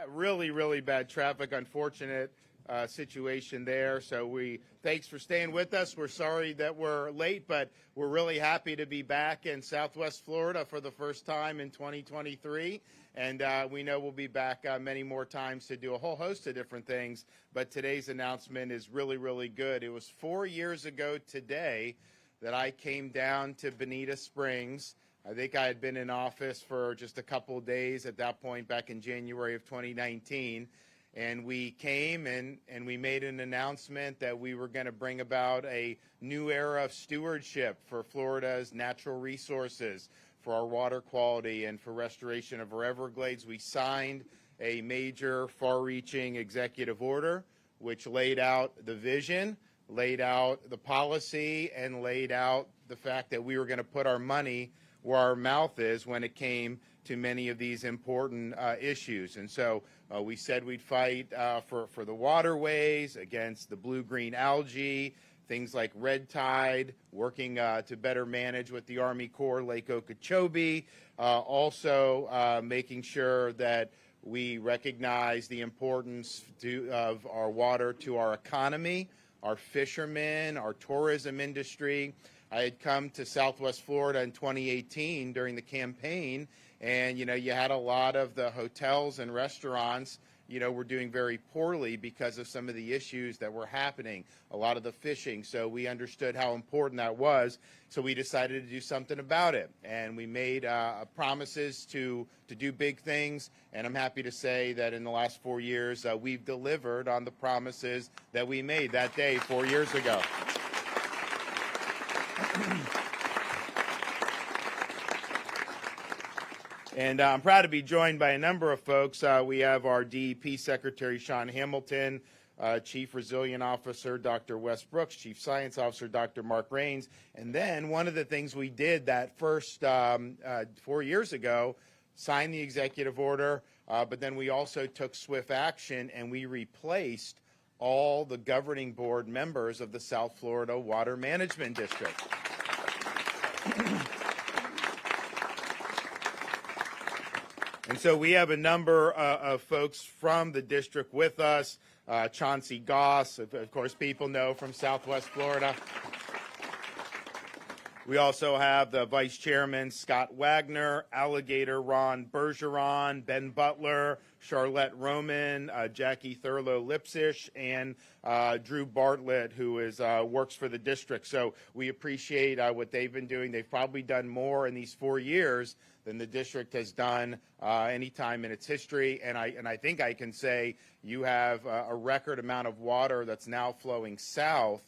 Really, really bad traffic. Unfortunate situation there. So thanks for staying with us. We're sorry that we're late, but we're really happy to be back in Southwest Florida for the first time in 2023. And we know we'll be back many more times to do a whole host of different things. But today's announcement is really, really good. It was 4 years ago today that I came down to Bonita Springs. I think I had been in office for just a couple of days at that point back in January of 2019. And we came and we made an announcement that we were going to bring about a new era of stewardship for Florida's natural resources, for our water quality, and for restoration of our Everglades. We signed a major far-reaching executive order which laid out the vision, laid out the policy, and laid out the fact that we were going to put our money where our mouth is when it came to many of these important issues. And so we said we'd fight for the waterways, against the blue-green algae, things like red tide, working to better manage with the Army Corps Lake Okeechobee, also making sure that we recognize the importance of our water to our economy, our fishermen, our tourism industry. I had come to Southwest Florida in 2018 during the campaign, and, you had a lot of the hotels and restaurants, were doing very poorly because of some of the issues that were happening, a lot of the fishing. So we understood how important that was. So we decided to do something about it. And we made promises to do big things. And I'm happy to say that in the last 4 years, we've delivered on the promises that we made that day 4 years ago. And I'm proud to be joined by a number of folks. We have our DEP Secretary, Sean Hamilton, Chief Resilient Officer, Dr. Wes Brooks, Chief Science Officer, Dr. Mark Rains. And then one of the things we did that first 4 years ago, signed the executive order, but then we also took swift action and we replaced all the governing board members of the South Florida Water Management District. And so we have a number of folks from the district with us. Chauncey Goss, of course, people know from Southwest Florida. We also have the Vice Chairman, Scott Wagner, Alligator Ron Bergeron, Ben Butler, Charlotte Roman, Jackie Thurlow-Lipsish, and Drew Bartlett, who works for the district. So we appreciate what they've been doing. They've probably done more in these 4 years than the district has done any time in its history. And I think I can say you have a record amount of water that's now flowing south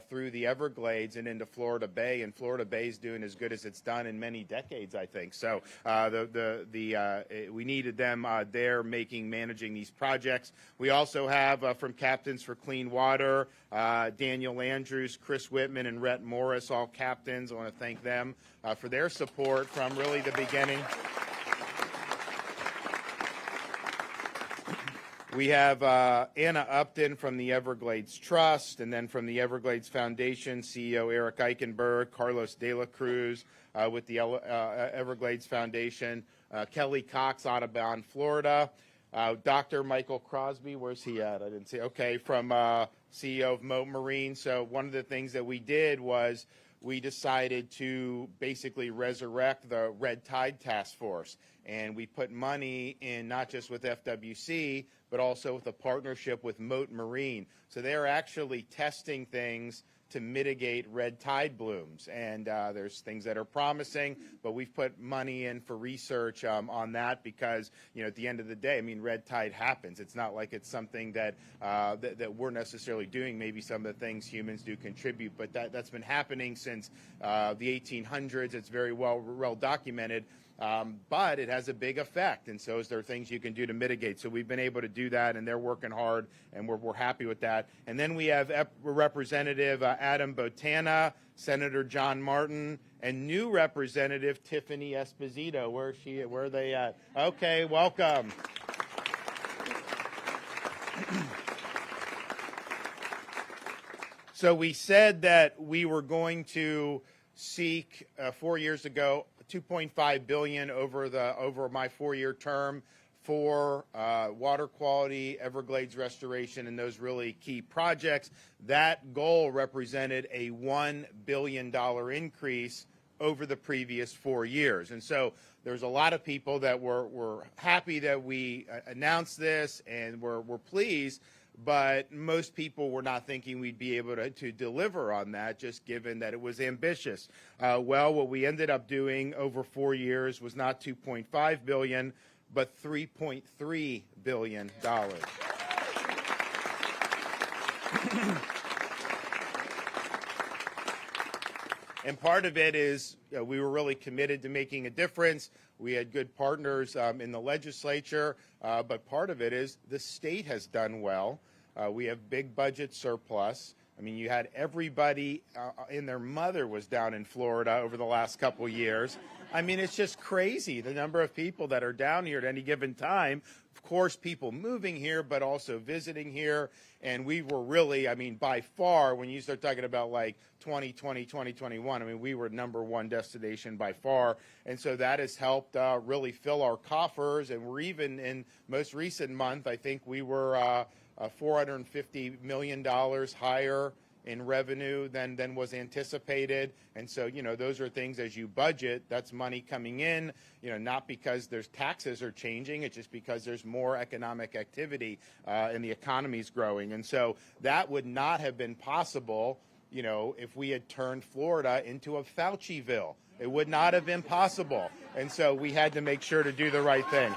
through the Everglades and into Florida Bay, and Florida Bay is doing as good as it's done in many decades, I think. So we needed them there managing these projects. We also have from Captains for Clean Water, Daniel Andrews, Chris Whitman, and Rhett Morris, all captains. I want to thank them for their support from really the beginning. We have Anna Upton from the Everglades Trust, and then from the Everglades Foundation, CEO Eric Eichenberg, Carlos De La Cruz with the Everglades Foundation, Kelly Cox, Audubon, Florida, Dr. Michael Crosby, where's he at? I didn't see. Okay, from CEO of Mote Marine. So one of the things that we did was we decided to basically resurrect the Red Tide Task Force. And we put money in not just with FWC, but also with a partnership with Mote Marine. So they're actually testing things to mitigate red tide blooms. And there's things that are promising, but we've put money in for research on that because, at the end of the day, red tide happens. It's not like it's something that we're necessarily doing. Maybe some of the things humans do contribute, but that's been happening since the 1800s. It's very well documented. But it has a big effect, and so is there things you can do to mitigate. So we've been able to do that, and they're working hard, and we're happy with that. And then we have Representative Adam Botana, Senator John Martin, and new Representative Tiffany Esposito. Where is she? Where are they at? Okay, welcome. So we said that we were going to seek 4 years ago $2.5 billion over my 4-year term for water quality, Everglades restoration, and those really key projects. That goal represented a $1 billion increase over the previous 4 years. And so there's a lot of people that were happy that we announced this and were pleased, but most people were not thinking we'd be able to deliver on that, just given that it was ambitious. Well, what we ended up doing over 4 years was not $2.5 billion, but $3.3 billion. And part of it is we were really committed to making a difference. We had good partners in the legislature, but part of it is the state has done well. We have big budget surplus. I mean, you had everybody and their mother was down in Florida over the last couple of years. I mean, it's just crazy, the number of people that are down here at any given time. Of course, people moving here, but also visiting here. And we were really, I mean, by far, when you start talking about like 2020, 2021, I mean, we were #1 destination by far. And so that has helped really fill our coffers. And we're even in most recent month, I think we were $450 million higher in revenue than was anticipated. And so, you know, those are things as you budget, that's money coming in, you know, not because there's taxes are changing, it's just because there's more economic activity and the economy's growing. And so that would not have been possible, you know, if we had turned Florida into a Fauciville. It would not have been possible. And so we had to make sure to do the right thing.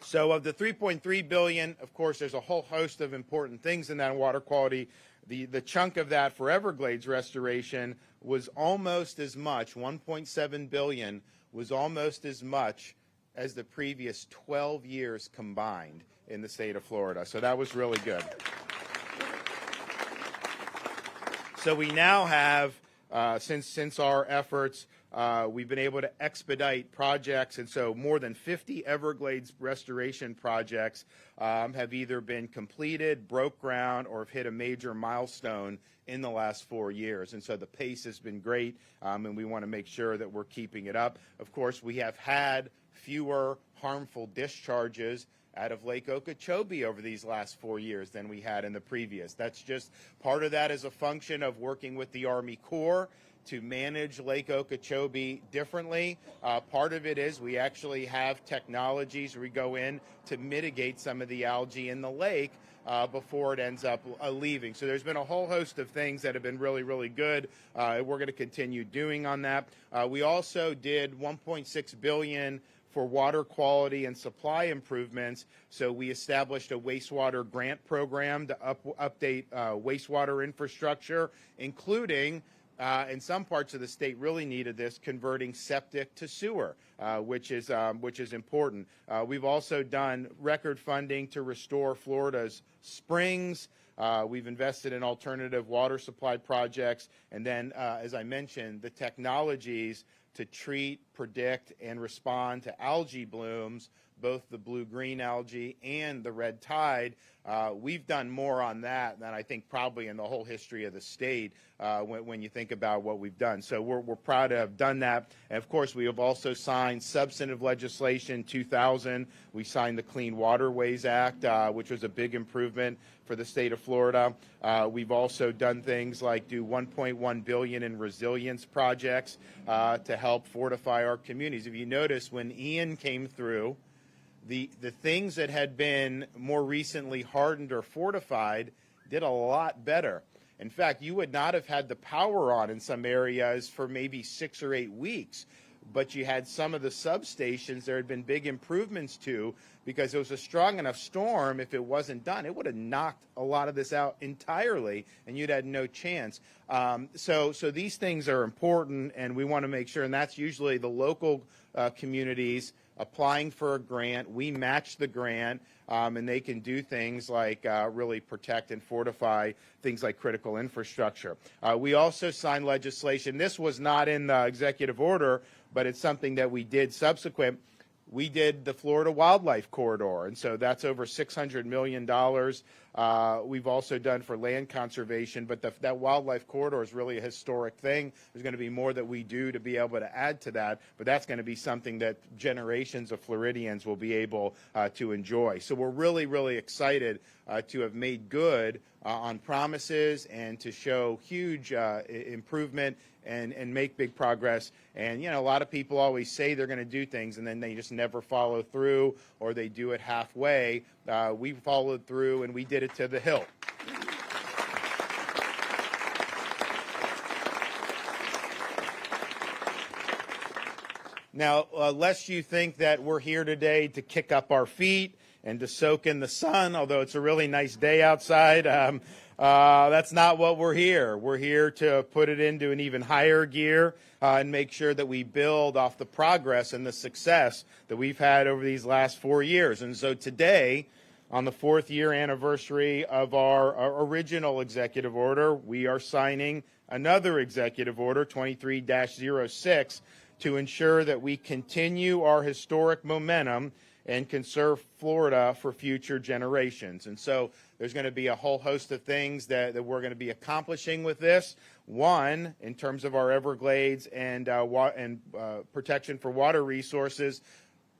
So of the $3.3 billion, of course, there's a whole host of important things in that water quality. The chunk of that for Everglades restoration was almost as much, $1.7 billion, was almost as much as the previous 12 years combined in the state of Florida. So that was really good. So we now have, since our efforts, we've been able to expedite projects, and so more than 50 Everglades restoration projects have either been completed, broke ground, or have hit a major milestone in the last 4 years. And so the pace has been great, and we want to make sure that we're keeping it up. Of course, we have had fewer harmful discharges out of Lake Okeechobee over these last 4 years than we had in the previous. That's just part of that is a function of working with the Army Corps to manage Lake Okeechobee differently. Part of it is we actually have technologies where we go in to mitigate some of the algae in the lake before it ends up leaving. So there's been a whole host of things that have been really, really good. We're going to continue doing on that. We also did $1.6 billion for water quality and supply improvements. So we established a wastewater grant program to update wastewater infrastructure, including in some parts of the state really needed this, converting septic to sewer, which is important. We've also done record funding to restore Florida's springs. We've invested in alternative water supply projects. And then, as I mentioned, the technologies to treat, predict, and respond to algae blooms, both the blue-green algae and the red tide. We've done more on that than I think probably in the whole history of the state when you think about what we've done. So we're proud to have done that. And of course, we have also signed substantive legislation. 2000, we signed the Clean Waterways Act, which was a big improvement for the state of Florida. We've also done things like do $1.1 billion in resilience projects to help fortify our communities. If you notice, when Ian came through, the things that had been more recently hardened or fortified did a lot better. In fact, you would not have had the power on in some areas for maybe 6 or 8 weeks, but you had some of the substations there had been big improvements to because it was a strong enough storm. If it wasn't done, it would have knocked a lot of this out entirely, and you'd had no chance. So these things are important, and we want to make sure, and that's usually the local communities applying for a grant. We match the grant, and they can do things like really protect and fortify things like critical infrastructure. We also signed legislation. This was not in the executive order, but it's something that we did subsequent. we did the Florida Wildlife Corridor, and so that's over $600 million. We've also done for land conservation, but that wildlife corridor is really a historic thing. There's going to be more that we do to be able to add to that, but that's going to be something that generations of Floridians will be able to enjoy. So we're really, really excited to have made good on promises and to show huge improvement and make big progress. And, a lot of people always say they're going to do things and then they just never follow through, or they do it halfway. We followed through and we did it to the hilt. Now, lest you think that we're here today to kick up our feet and to soak in the sun, although it's a really nice day outside, that's not what we're here. We're here to put it into an even higher gear and make sure that we build off the progress and the success that we've had over these last 4 years. And so today, on the 4th year anniversary of our original executive order, we are signing another executive order, 23-06, to ensure that we continue our historic momentum and conserve Florida for future generations. And so there's going to be a whole host of things that we're going to be accomplishing with this. One, in terms of our Everglades and protection for water resources.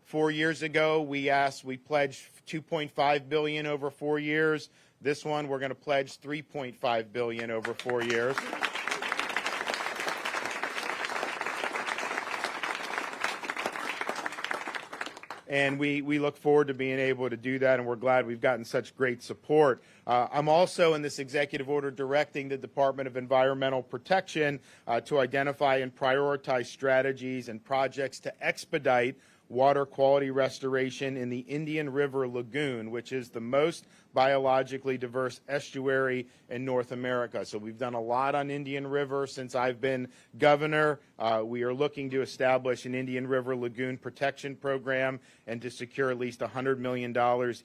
4 years ago, we pledged $2.5 billion over 4 years. This one, we're going to pledge $3.5 billion over 4 years. And we look forward to being able to do that, and we're glad we've gotten such great support. I'm also in this executive order directing the Department of Environmental Protection to identify and prioritize strategies and projects to expedite water quality restoration in the Indian River Lagoon, which is the most biologically diverse estuary in North America. So we've done a lot on Indian River since I've been governor. We are looking to establish an Indian River Lagoon protection program and to secure at least $100 million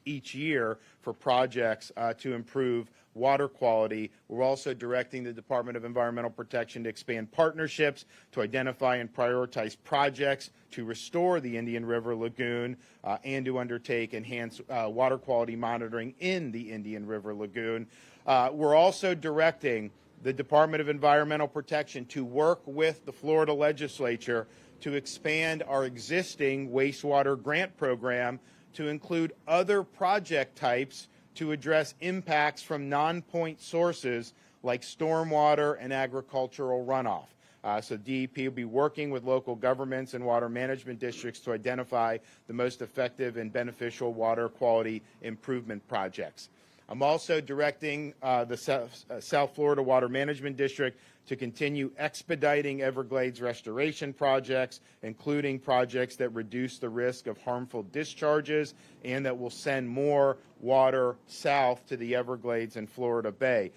each year for projects to improve water quality. We're also directing the Department of Environmental Protection to expand partnerships to identify and prioritize projects to restore the Indian River Lagoon and to undertake enhanced water quality monitoring in the Indian River Lagoon. We're also directing the Department of Environmental Protection to work with the Florida legislature to expand our existing wastewater grant program to include other project types to address impacts from non-point sources like stormwater and agricultural runoff. So DEP will be working with local governments and water management districts to identify the most effective and beneficial water quality improvement projects. I'm also directing the South Florida Water Management District to continue expediting Everglades restoration projects, including projects that reduce the risk of harmful discharges and that will send more water south to the Everglades and Florida Bay.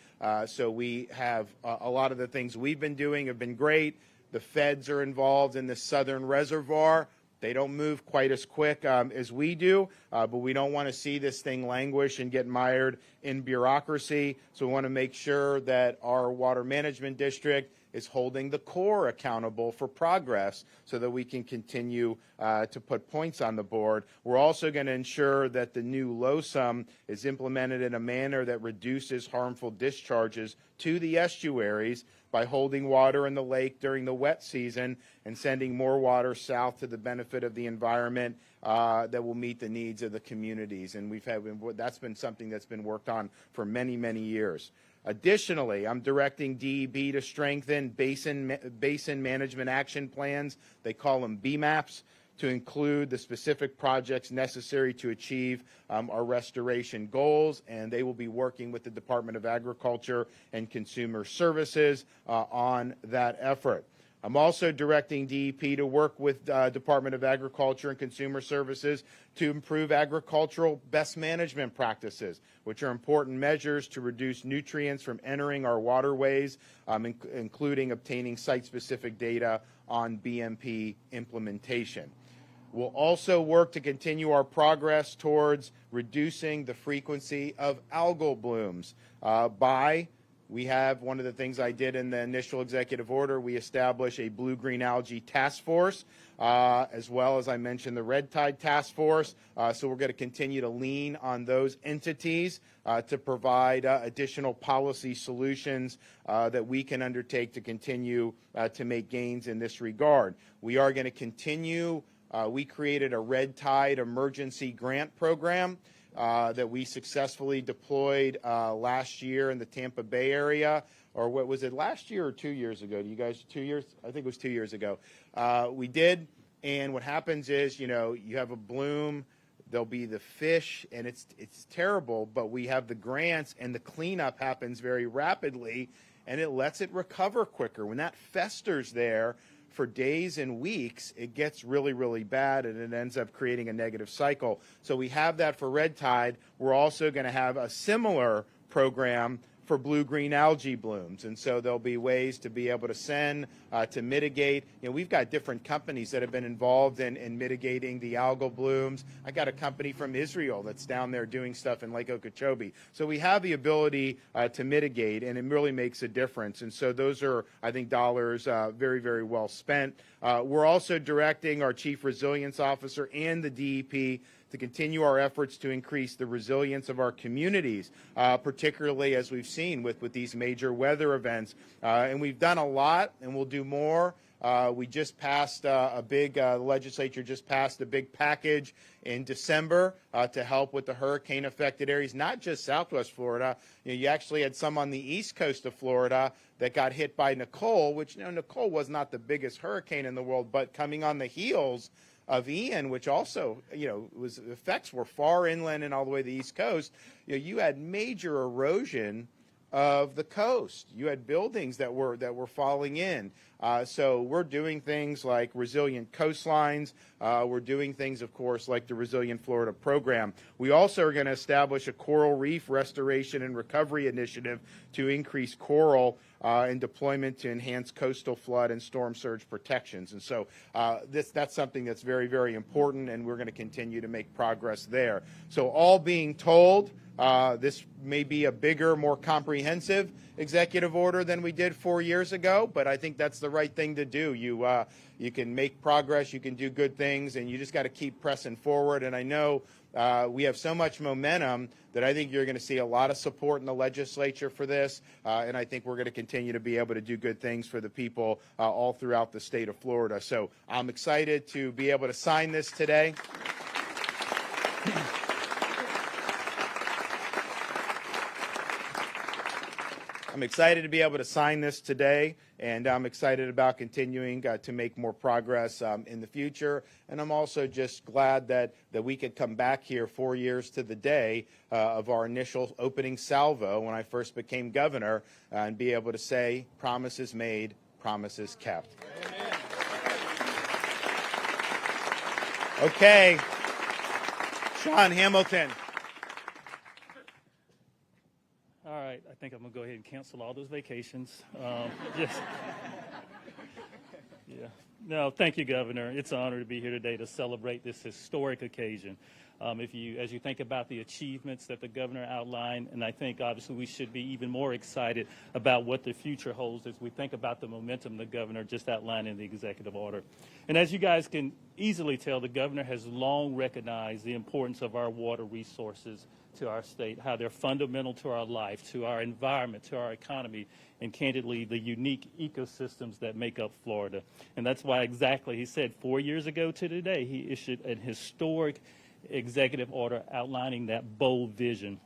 So we have a lot of the things we've been doing have been great. The feds are involved in the southern reservoir. They don't move quite as quick as we do, but we don't want to see this thing languish and get mired in bureaucracy. So we want to make sure that our water management district is holding the Corps accountable for progress so that we can continue to put points on the board. We're also going to ensure that the new LOSUM is implemented in a manner that reduces harmful discharges to the estuaries by holding water in the lake during the wet season and sending more water south to the benefit of the environment that will meet the needs of the communities. And that's been something that's been worked on for many, many years. Additionally, I'm directing DEP to strengthen basin management action plans. They call them BMAPs, to include the specific projects necessary to achieve our restoration goals, and they will be working with the Department of Agriculture and Consumer Services on that effort. I'm also directing DEP to work with Department of Agriculture and Consumer Services to improve agricultural best management practices, which are important measures to reduce nutrients from entering our waterways, including obtaining site-specific data on BMP implementation. We'll also work to continue our progress towards reducing the frequency of algal blooms by we have one of the things I did in the initial executive order. We established a blue-green algae task force, as well as I mentioned the Red Tide Task Force. So we're going to continue to lean on those entities to provide additional policy solutions that we can undertake to continue to make gains in this regard. We are going to continue. We created a Red Tide Emergency Grant Program that we successfully deployed last year in the Tampa Bay area, or what was it, last year or 2 years ago? Do you guys, 2 years? I think it was 2 years ago. We did, and what happens is, you know, you have a bloom, there'll be the fish, and it's terrible, but we have the grants, and the cleanup happens very rapidly, and it lets it recover quicker. When that festers there for days and weeks, it gets really, really bad, and it ends up creating a negative cycle. So we have that for Red Tide. We're also going to have a similar program for blue-green algae blooms, and so there'll be ways to be able to send to mitigate. You know, we've got different companies that have been involved in mitigating the algal blooms. I got a company from Israel that's down there doing stuff in Lake Okeechobee. So we have the ability to mitigate, and it really makes a difference. And so those are, I think, dollars very, very well spent. We're also directing our Chief Resilience Officer and the DEP to continue our efforts to increase the resilience of our communities, particularly as we've seen with these major weather events. And we've done a lot, and we'll do more. We just passed the legislature just passed a big package in December to help with the hurricane-affected areas, not just Southwest Florida. You know, you actually had some on the east coast of Florida that got hit by Nicole, which, you know, Nicole was not the biggest hurricane in the world, but coming on the heels of Ian, which also, you know, effects were far inland and all the way to the East Coast. You know, you had major erosion of the coast. You had buildings that were falling in. So we're doing things like resilient coastlines. We're doing things, of course, like the Resilient Florida program. We also are going to establish a coral reef restoration and recovery initiative to increase coral and deployment to enhance coastal flood and storm surge protections. And so that's something that's very, very important, and we're going to continue to make progress there. So all being told, this may be a bigger, more comprehensive executive order than we did 4 years ago, but I think that's the right thing to do. You can make progress, you can do good things, and you just got to keep pressing forward. And I know we have so much momentum that I think you're going to see a lot of support in the legislature for this, and I think we're going to continue to be able to do good things for the people all throughout the state of Florida. So I'm excited to be able to sign this today. I'm excited to be able to sign this today, and I'm excited about continuing to make more progress in the future. And I'm also just glad that we could come back here 4 years to the day of our initial opening salvo when I first became governor and be able to say, promises made, promises kept. Amen. Okay, Sean Hamilton. All right, I think I'm going to go ahead and cancel all those vacations. Yeah. No, thank you, Governor. It's an honor to be here today to celebrate this historic occasion. As you think about the achievements that the governor outlined, and I think obviously we should be even more excited about what the future holds as we think about the momentum the governor just outlined in the executive order. And as you guys can easily tell, the governor has long recognized the importance of our water resources to our state, how they're fundamental to our life, to our environment, to our economy, and candidly, the unique ecosystems that make up Florida. And that's why exactly he said 4 years ago to today, he issued an historic executive order outlining that bold vision.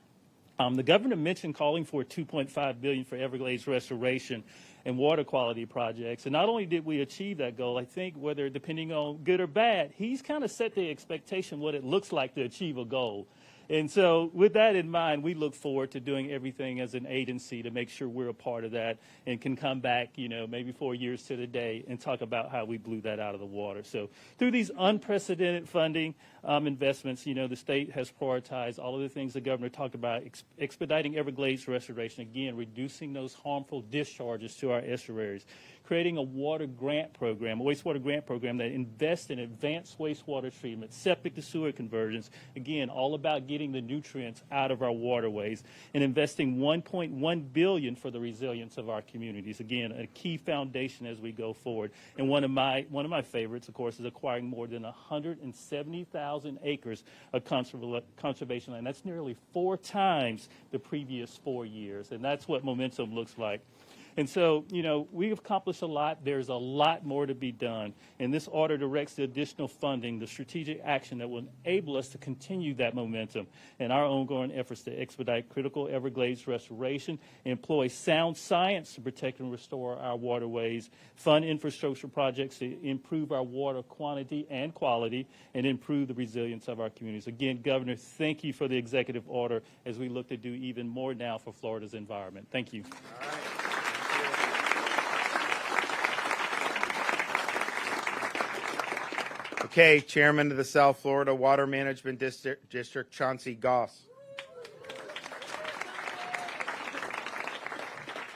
The governor mentioned calling for $2.5 billion for Everglades restoration and water quality projects. And not only did we achieve that goal, I think whether depending on good or bad, he's kind of set the expectation what it looks like to achieve a goal. And so with that in mind, we look forward to doing everything as an agency to make sure we're a part of that and can come back, maybe 4 years to the day and talk about how we blew that out of the water. So through these unprecedented funding investments, the state has prioritized all of the things the governor talked about, expediting Everglades restoration, again, reducing those harmful discharges to our estuaries, creating a water grant program, a wastewater grant program that invests in advanced wastewater treatment, septic to sewer conversions, again, all about getting the nutrients out of our waterways, and investing $1.1 billion for the resilience of our communities. Again, a key foundation as we go forward. And one of my favorites, of course, is acquiring more than 170,000 acres of conservation land. That's nearly 4 times the previous 4 years, and that's what momentum looks like. And so, you know, we've accomplished a lot. There's a lot more to be done. And this order directs the additional funding, the strategic action that will enable us to continue that momentum and our ongoing efforts to expedite critical Everglades restoration, employ sound science to protect and restore our waterways, fund infrastructure projects to improve our water quantity and quality, and improve the resilience of our communities. Again, Governor, thank you for the executive order as we look to do even more now for Florida's environment. Thank you. All right. Okay, Chairman of the South Florida Water Management District, Chauncey Goss.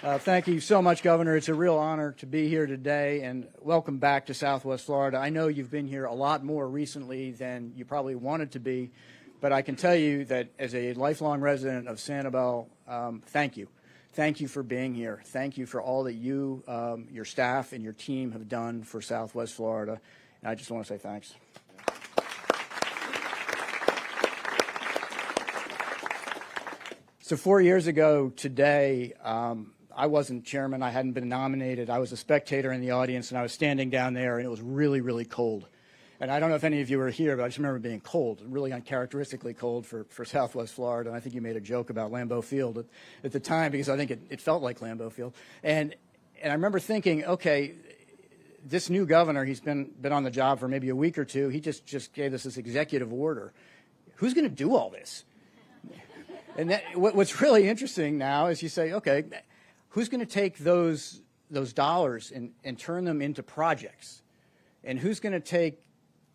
Thank you so much, Governor. It's a real honor to be here today, and welcome back to Southwest Florida. I know you've been here a lot more recently than you probably wanted to be, but I can tell you that as a lifelong resident of Sanibel, thank you. Thank you for being here. Thank you for all that you, your staff, and your team have done for Southwest Florida. And I just want to say thanks. So 4 years ago today, I wasn't chairman. I hadn't been nominated. I was a spectator in the audience, and I was standing down there, and it was really, really cold. And I don't know if any of you were here, but I just remember being cold, really uncharacteristically cold for Southwest Florida. And I think you made a joke about Lambeau Field at the time, because I think it felt like Lambeau Field. And I remember thinking, okay, this new governor, he's been on the job for maybe a week or two. He just gave us this executive order. Who's going to do all this? And what's really interesting now is you say, okay, who's going to take those dollars and turn them into projects? And who's going to take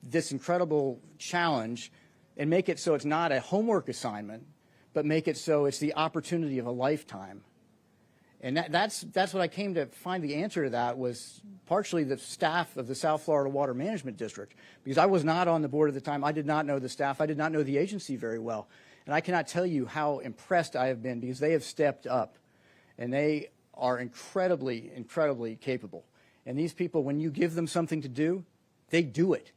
this incredible challenge and make it so it's not a homework assignment, but make it so it's the opportunity of a lifetime? And that's what I came to find. The answer to that was partially the staff of the South Florida Water Management District, because I was not on the board at the time. I did not know the staff. I did not know the agency very well. And I cannot tell you how impressed I have been, because they have stepped up, and they are incredibly, incredibly capable. And these people, when you give them something to do, they do it.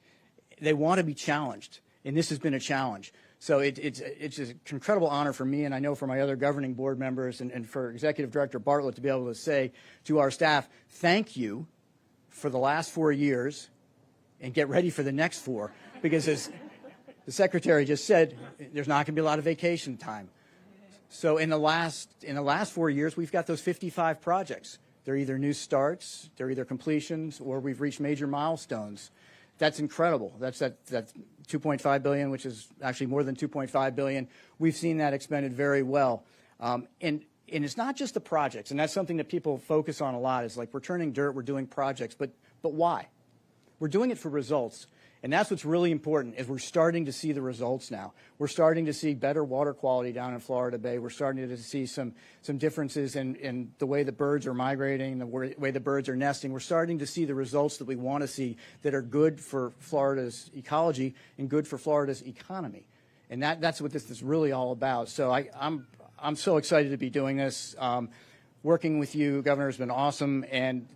They want to be challenged, and this has been a challenge. So it's an incredible honor for me, and I know for my other governing board members, and for Executive Director Bartlett to be able to say to our staff, thank you for the last 4 years, and get ready for the next 4, because as the Secretary just said, there's not going to be a lot of vacation time. So in the last 4 years, we've got those 55 projects. They're either new starts, they're either completions, or we've reached major milestones. That's incredible. That's $2.5 billion, which is actually more than $2.5 billion. We've seen that expended very well. And it's not just the projects, and that's something that people focus on a lot, is like, we're turning dirt, we're doing projects, but why? We're doing it for results. And that's what's really important, is we're starting to see the results now. We're starting to see better water quality down in Florida Bay. We're starting to see some differences in the way the birds are migrating, the way the birds are nesting. We're starting to see the results that we want to see, that are good for Florida's ecology and good for Florida's economy. And that's what this is really all about. So I'm so excited to be doing this. Working with you, Governor, has been awesome. And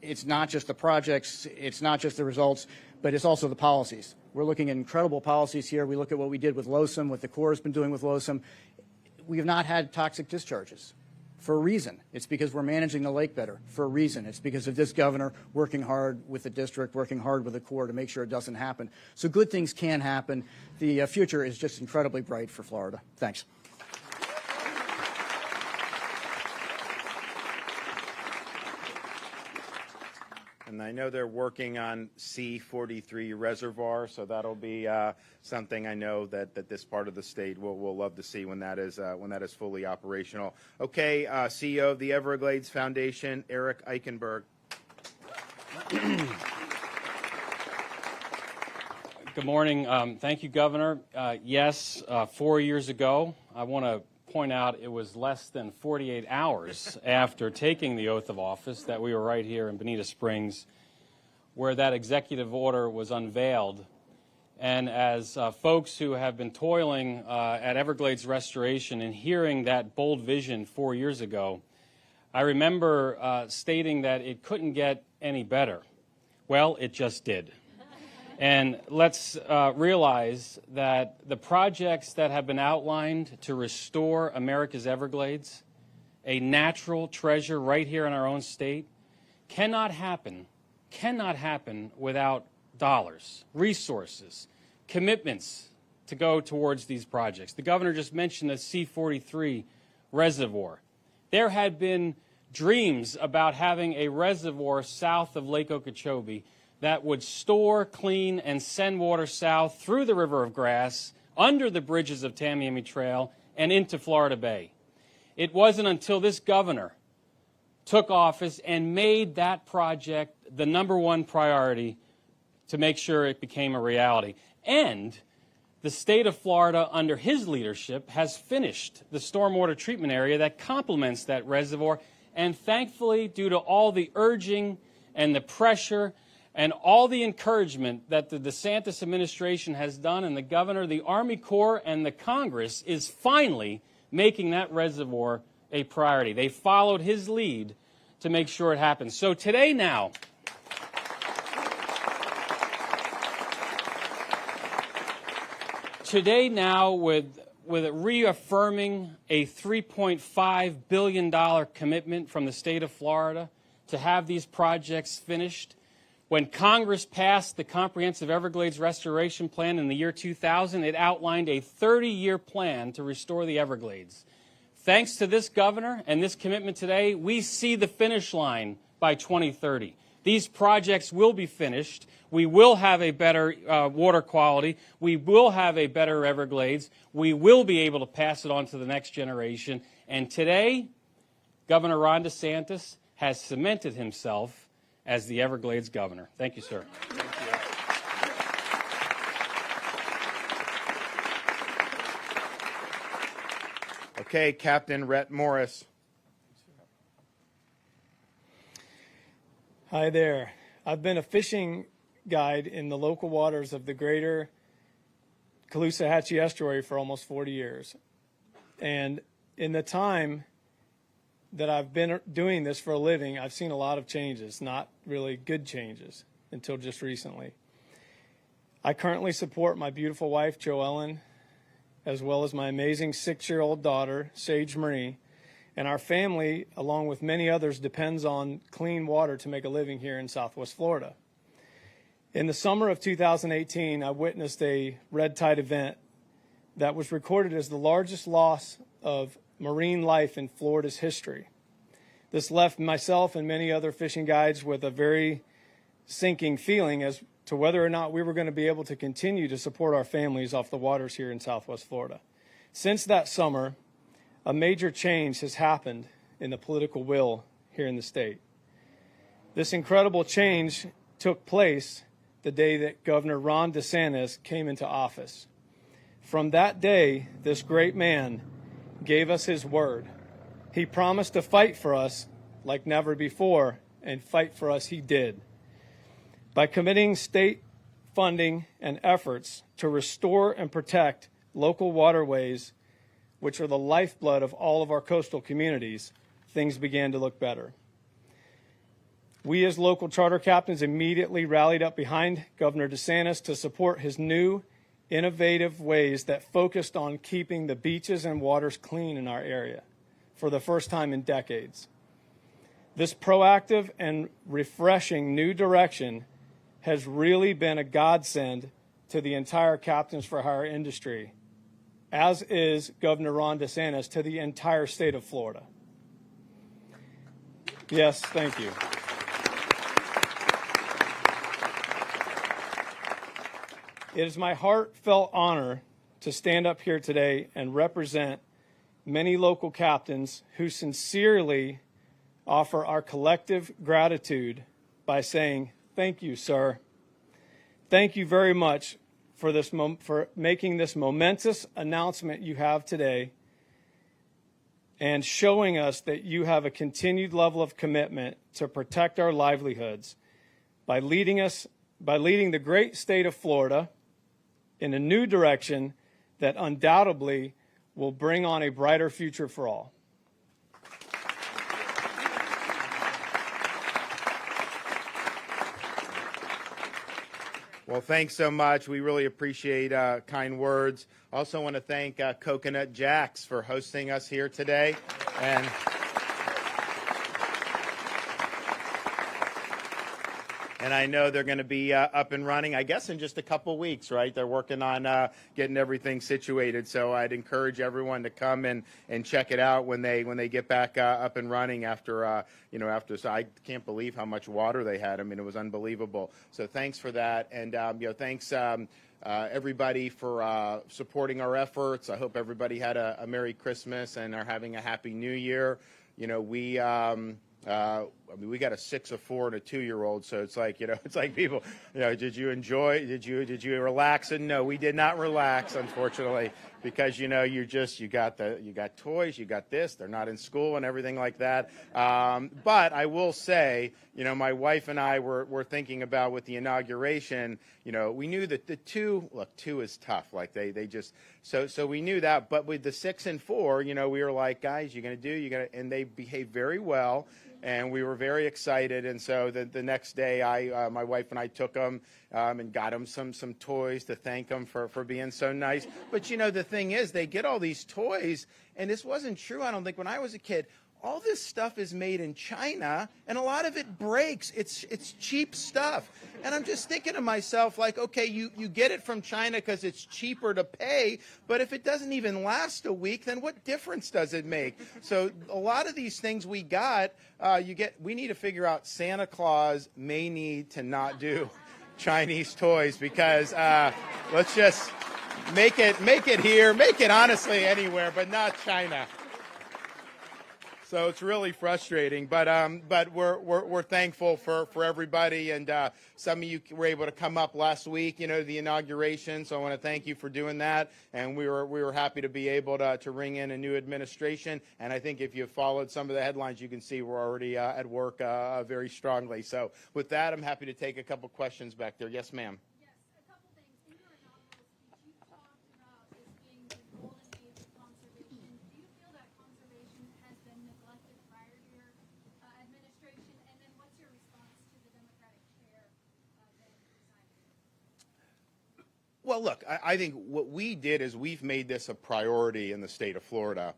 it's not just the projects, it's not just the results, but it's also the policies. We're looking at incredible policies here. We look at what we did with LOSUM, what the Corps has been doing with LOSUM. We have not had toxic discharges for a reason. It's because we're managing the lake better for a reason. It's because of this governor working hard with the district, working hard with the Corps to make sure it doesn't happen. So good things can happen. The future is just incredibly bright for Florida. Thanks. And I know they're working on C-43 reservoir, so that'll be something I know that this part of the state will love to see when that is fully operational. Okay, CEO of the Everglades Foundation, Eric Eichenberg. Good morning. Thank you, Governor. Yes, 4 years ago, I want to point out it was less than 48 hours after taking the oath of office that we were right here in Bonita Springs, where that executive order was unveiled. And as folks who have been toiling at Everglades Restoration and hearing that bold vision 4 years ago, I remember stating that it couldn't get any better. Well, it just did. And let's realize that the projects that have been outlined to restore America's Everglades, a natural treasure right here in our own state, cannot happen without dollars, resources, commitments to go towards these projects. The governor just mentioned the C-43 reservoir. There had been dreams about having a reservoir south of Lake Okeechobee that would store, clean, and send water south through the River of Grass, under the bridges of Tamiami Trail, and into Florida Bay. It wasn't until this governor took office and made that project the #1 priority to make sure it became a reality. And the state of Florida, under his leadership, has finished the stormwater treatment area that complements that reservoir. And thankfully, due to all the urging and the pressure and all the encouragement that the DeSantis administration has done, and the governor, the Army Corps, and the Congress is finally making that reservoir a priority. They followed his lead to make sure it happens. So today now, with reaffirming a $3.5 billion commitment from the state of Florida to have these projects finished, when Congress passed the Comprehensive Everglades Restoration Plan in the year 2000, it outlined a 30-year plan to restore the Everglades. Thanks to this governor and this commitment today, we see the finish line by 2030. These projects will be finished. We will have a better water quality. We will have a better Everglades. We will be able to pass it on to the next generation. And today, Governor Ron DeSantis has cemented himself as the Everglades governor. Thank you, sir. Okay, Captain Rhett Morris. Hi there. I've been a fishing guide in the local waters of the greater Caloosahatchee Estuary for almost 40 years. And in the time that I've been doing this for a living, I've seen a lot of changes, not really good changes until just recently. I currently support my beautiful wife, Joellen, as well as my amazing 6-year-old daughter, Sage Marie, and our family, along with many others, depends on clean water to make a living here in Southwest Florida. In the summer of 2018, I witnessed a red tide event that was recorded as the largest loss of marine life in Florida's history. This left myself and many other fishing guides with a very sinking feeling as to whether or not we were going to be able to continue to support our families off the waters here in Southwest Florida. Since that summer, a major change has happened in the political will here in the state. This incredible change took place the day that Governor Ron DeSantis came into office. From that day, this great man gave us his word. He promised to fight for us like never before, and fight for us he did. By committing state funding and efforts to restore and protect local waterways, which are the lifeblood of all of our coastal communities, things began to look better. We as local charter captains immediately rallied up behind Governor DeSantis to support his new, innovative ways that focused on keeping the beaches and waters clean in our area for the first time in decades. This proactive and refreshing new direction has really been a godsend to the entire Captains for Hire industry, as is Governor Ron DeSantis to the entire state of Florida. Yes, thank you. It is my heartfelt honor to stand up here today and represent many local captains who sincerely offer our collective gratitude by saying, thank you, sir. Thank you very much for making this momentous announcement you have today and showing us that you have a continued level of commitment to protect our livelihoods by leading the great state of Florida in a new direction that undoubtedly will bring on a brighter future for all. Well, thanks so much. We really appreciate kind words. Also want to thank Coconut Jacks for hosting us here today. And I know they're going to be up and running, I guess, in just a couple weeks, right? They're working on getting everything situated. So I'd encourage everyone to come and check it out when they get back up and running after, so I can't believe how much water they had. I mean, it was unbelievable. So thanks for that. And, thanks everybody for supporting our efforts. I hope everybody had a Merry Christmas and are having a Happy New Year. We got a 6, a 4, and a 2-year-old, so it's like, it's like people, did you enjoy? Did you relax? And no, we did not relax, unfortunately, because you got toys, you got this. They're not in school and everything like that. But I will say, my wife and I were thinking about with the inauguration. We knew that the 2 is tough. Like they just so we knew that. But with the 6 and 4, we were like, guys, and they behaved very well. And we were very excited, and so the next day, my wife and I took them and got them some toys to thank them for being so nice. But the thing is, they get all these toys, and this wasn't true. I don't think when I was a kid. All this stuff is made in China, and a lot of it breaks. It's cheap stuff. And I'm just thinking to myself, like, okay, you get it from China because it's cheaper to pay, but if it doesn't even last a week, then what difference does it make? So a lot of these things we got, we need to figure out Santa Claus may need to not do Chinese toys because let's just make it here, make it honestly anywhere, but not China. So it's really frustrating, but we're thankful for everybody, and some of you were able to come up last week, the inauguration. So I want to thank you for doing that, and we were happy to be able to ring in a new administration. And I think if you followed some of the headlines, you can see we're already at work very strongly. So with that, I'm happy to take a couple questions back there. Yes, ma'am. Well, look, I think what we did is we've made this a priority in the state of Florida.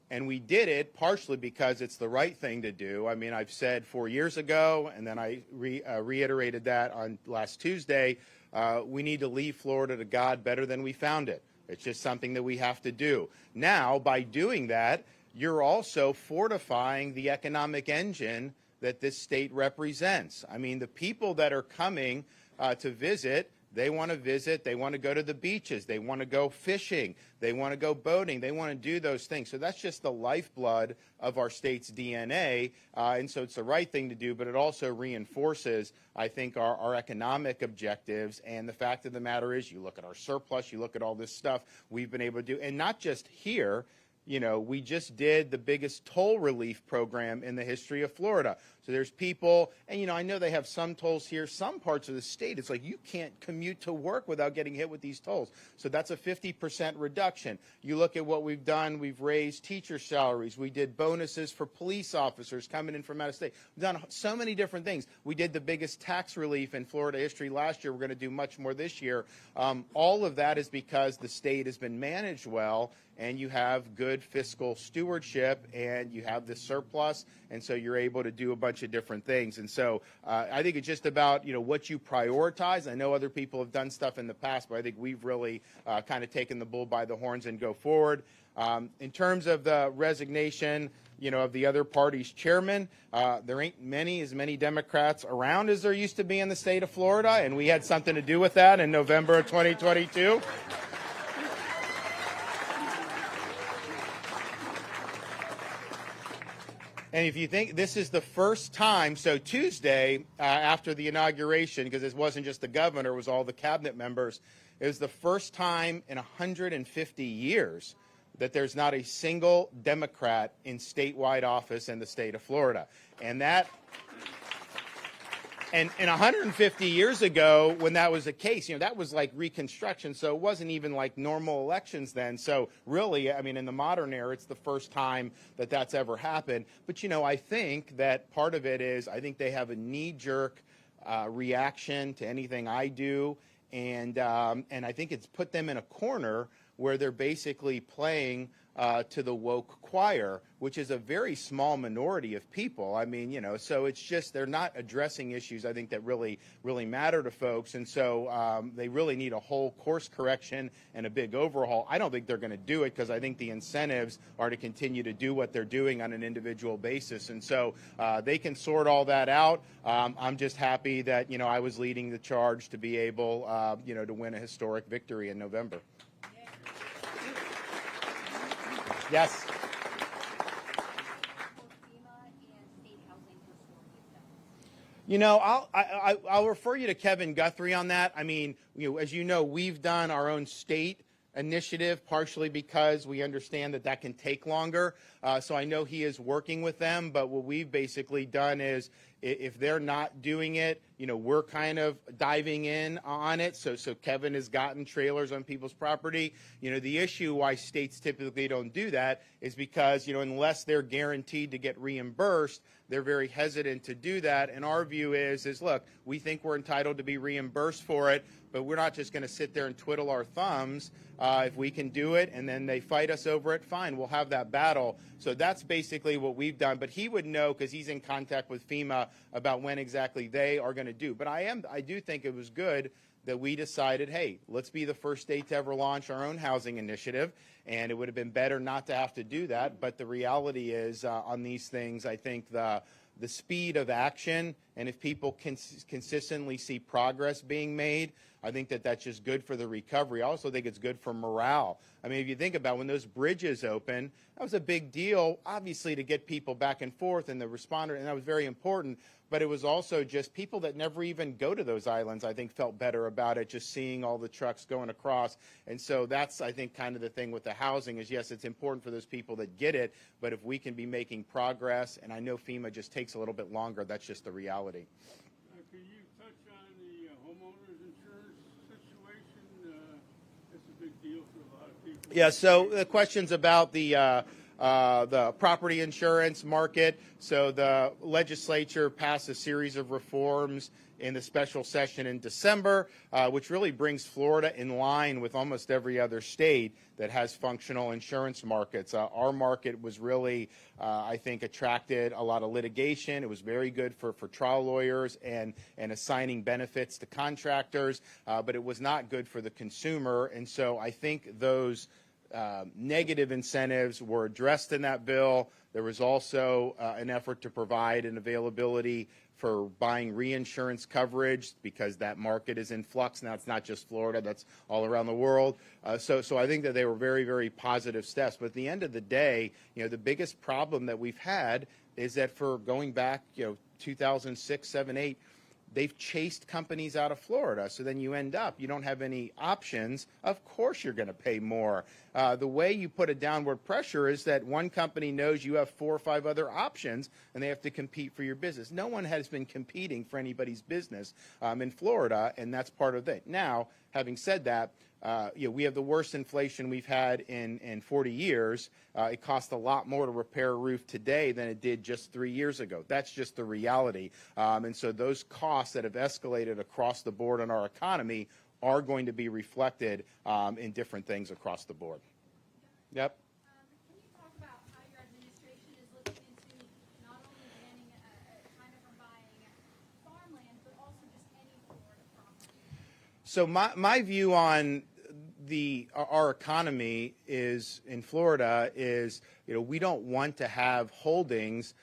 And we did it partially because it's the right thing to do. I mean, I've said 4 years ago, and then I reiterated that on last Tuesday, we need to leave Florida to God better than we found it. It's just something that we have to do. Now, by doing that, you're also fortifying the economic engine that this state represents. I mean, the people that are coming to visit, they want to visit, they want to go to the beaches, they want to go fishing, they want to go boating, they want to do those things. So that's just the lifeblood of our state's DNA, and so it's the right thing to do, but it also reinforces, I think, our economic objectives. And the fact of the matter is, you look at our surplus, you look at all this stuff we've been able to do, and not just here. We just did the biggest toll relief program in the history of Florida. So there's people, and I know they have some tolls here, some parts of the state, it's like you can't commute to work without getting hit with these tolls. So that's a 50% reduction. You look at what we've done, we've raised teacher salaries, we did bonuses for police officers coming in from out of state. We've done so many different things. We did the biggest tax relief in Florida history last year. We're going to do much more this year. All of that is because the state has been managed well, and you have good fiscal stewardship, and you have this surplus, and so you're able to do a bunch of different things. And so I think it's just about, what you prioritize. I know other people have done stuff in the past, but I think we've really kind of taken the bull by the horns and go forward. In terms of the resignation, of the other party's chairman, there ain't as many Democrats around as there used to be in the state of Florida, and we had something to do with that in November of 2022. And if you think this is the first time, so Tuesday after the inauguration, because it wasn't just the governor, it was all the cabinet members, it was the first time in 150 years that there's not a single Democrat in statewide office in the state of Florida. And that And 150 years ago, when that was the case, that was like Reconstruction, so it wasn't even like normal elections then. So really, I mean, in the modern era, it's the first time that that's ever happened. But, I think that part of it is I think they have a knee-jerk reaction to anything I do, and I think it's put them in a corner where they're basically playing to the woke choir, which is a very small minority of people. I mean, so it's just they're not addressing issues I think that really matter to folks, and so they really need a whole course correction and a big overhaul. I don't think they're going to do it because I think the incentives are to continue to do what they're doing on an individual basis, and so they can sort all that out. I'm just happy that I was leading the charge to be able to win a historic victory in November. Yes. I'll refer you to Kevin Guthrie on that. I mean, as you know, we've done our own state initiative, partially because we understand that can take longer. So I know he is working with them, but what we've basically done is if they're not doing it, we're kind of diving in on it. So Kevin has gotten trailers on people's property. The issue why states typically don't do that is because, unless they're guaranteed to get reimbursed, they're very hesitant to do that. And our view is look, we think we're entitled to be reimbursed for it, but we're not just going to sit there and twiddle our thumbs. If we can do it and then they fight us over it, fine, we'll have that battle. So that's basically what we've done. But he would know because he's in contact with FEMA about when exactly they are going to do. But I do think it was good that we decided, hey, let's be the first state to ever launch our own housing initiative. And it would have been better not to have to do that. But the reality is on these things, I think the speed of action, and if people consistently see progress being made, I think that's just good for the recovery. I also think it's good for morale. I mean, if you think about when those bridges opened, that was a big deal, obviously, to get people back and forth and the responder, and that was very important. But it was also just people that never even go to those islands, I think, felt better about it, just seeing all the trucks going across. And so that's, I think, kind of the thing with the housing is, yes, it's important for those people that get it, but if we can be making progress, and I know FEMA just takes a little bit longer, that's just the reality. Can you touch on the homeowners insurance situation? It's a big deal for a lot of people. Yeah, so the question's about the property insurance market. So the legislature passed a series of reforms in the special session in December, which really brings Florida in line with almost every other state that has functional insurance markets. Our market was really, I think, attracted a lot of litigation. It was very good for trial lawyers and assigning benefits to contractors, but it was not good for the consumer. And so I think those negative incentives were addressed in that bill. There was also an effort to provide an availability for buying reinsurance coverage because that market is in flux. Now, it's not just Florida, that's all around the world. So I think that they were very, very positive steps. But at the end of the day, the biggest problem that we've had is that for going back, 2006, 7, 8, they've chased companies out of Florida. So then you end up, you don't have any options. Of course you're going to pay more. The way you put a downward pressure is that one company knows you have 4 or 5 other options and they have to compete for your business. No one has been competing for anybody's business in Florida, and that's part of it. Now, having said that, we have the worst inflation we've had in 40 years. It costs a lot more to repair a roof today than it did just 3 years ago. That's just the reality. And so those costs that have escalated across the board in our economy are going to be reflected in different things across the board. Yep. Can you talk about how your administration is looking into not only banning China from buying farmland, but also just any Florida property? So my view on our economy is in Florida is, we don't want to have holdings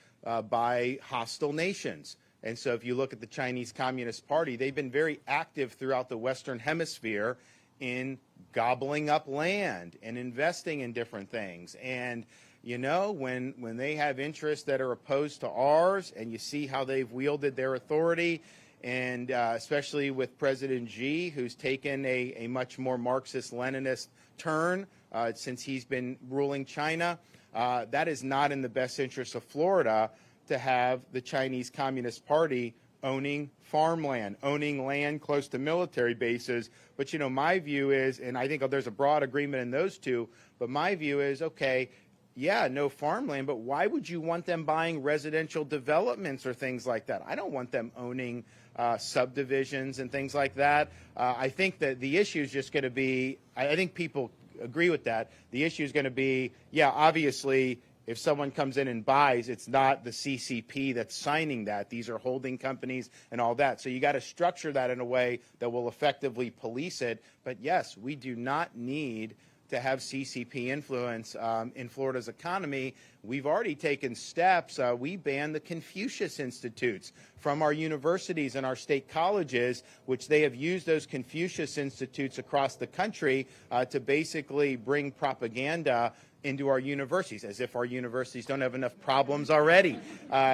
by hostile nations. And so if you look at the Chinese Communist Party, they've been very active throughout the Western Hemisphere in gobbling up land and investing in different things. And, when they have interests that are opposed to ours, and you see how they've wielded their authority, and especially with President Xi, who's taken a much more Marxist-Leninist turn since he's been ruling China, that is not in the best interest of Florida to have the Chinese Communist Party owning farmland, owning land close to military bases. But, my view is, and I think there's a broad agreement in those two, but my view is, okay, yeah, no farmland, but why would you want them buying residential developments or things like that? I don't want them owning subdivisions and things like that. I think that the issue is just going to be, I think people agree with that. The issue is going to be, yeah, obviously, if someone comes in and buys, it's not the CCP that's signing that. These are holding companies and all that. So you got to structure that in a way that will effectively police it. But yes, we do not need to have CCP influence in Florida's economy. We've already taken steps. We banned the Confucius Institutes from our universities and our state colleges, which they have used those Confucius Institutes across the country to basically bring propaganda into our universities, as if our universities don't have enough problems already.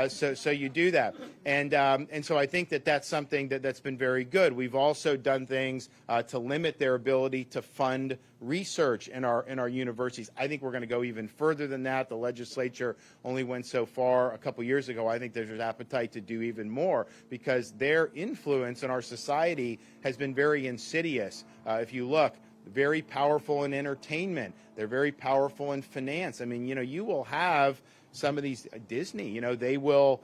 So you do that. And so I think that that's something that's been very good. We've also done things to limit their ability to fund research in our universities. I think we're going to go even further than that. The legislature only went so far a couple years ago. I think there's an appetite to do even more because their influence in our society has been very insidious. If you look, very powerful in entertainment. They're very powerful in finance. I mean, you will have some of these Disney, they will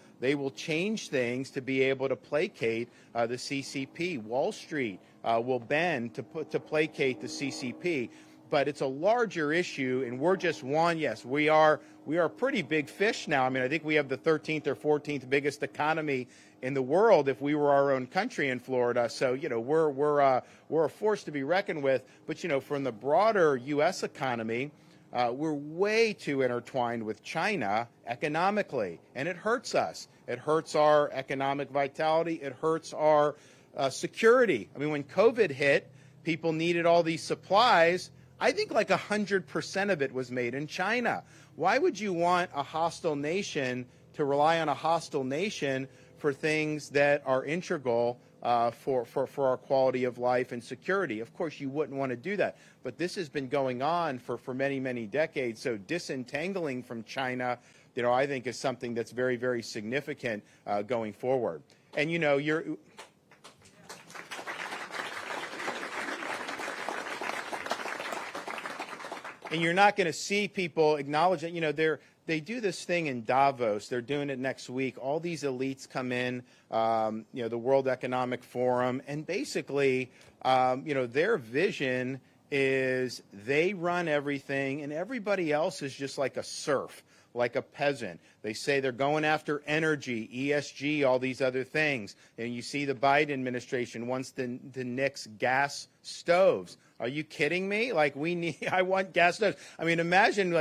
change things to be able to placate the CCP. Wall Street will bend to placate the CCP. But it's a larger issue, and we're just one. Yes, we are a pretty big fish now. I mean, I think we have the 13th or 14th biggest economy in the world if we were our own country in Florida. So, we're a force to be reckoned with. But, from the broader U.S. economy, we're way too intertwined with China economically, and it hurts us. It hurts our economic vitality. It hurts our security. I mean, when COVID hit, people needed all these supplies. I think like 100% of it was made in China. Why would you want a hostile nation to rely on a hostile nation for things that are integral for our quality of life and security? Of course, you wouldn't want to do that. But this has been going on for many, many decades. So disentangling from China, I think is something that's very, very significant going forward. And, you're not going to see people acknowledge it. They do this thing in Davos. They're doing it next week. All these elites come in, the World Economic Forum, and basically, their vision is they run everything, and everybody else is just like a serf, like a peasant. They say they're going after energy, ESG, all these other things. And you see the Biden administration wants to nix gas stoves. Are you kidding me? Like I want gas stoves. I mean, imagine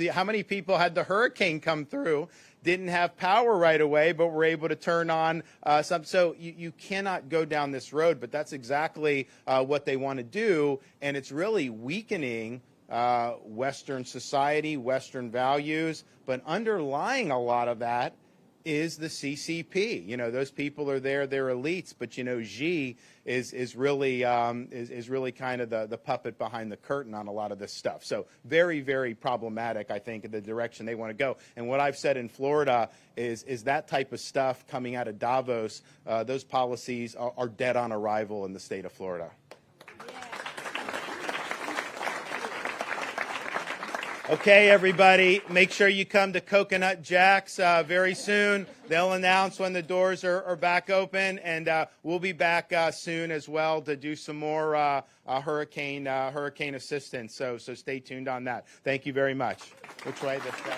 how many people had the hurricane come through, didn't have power right away, but were able to turn on some. So you cannot go down this road, but that's exactly what they want to do. And it's really weakening Western society, Western values, but underlying a lot of that is the CCP. Those people are there; they're elites. But Xi is really kind of the puppet behind the curtain on a lot of this stuff. So very, very problematic, I think, in the direction they want to go. And what I've said in Florida is that type of stuff coming out of Davos. Those policies are dead on arrival in the state of Florida. Okay, everybody, make sure you come to Coconut Jack's very soon. They'll announce when the doors are back open, and we'll be back soon as well to do some more hurricane assistance. So stay tuned on that. Thank you very much. Which way? This way?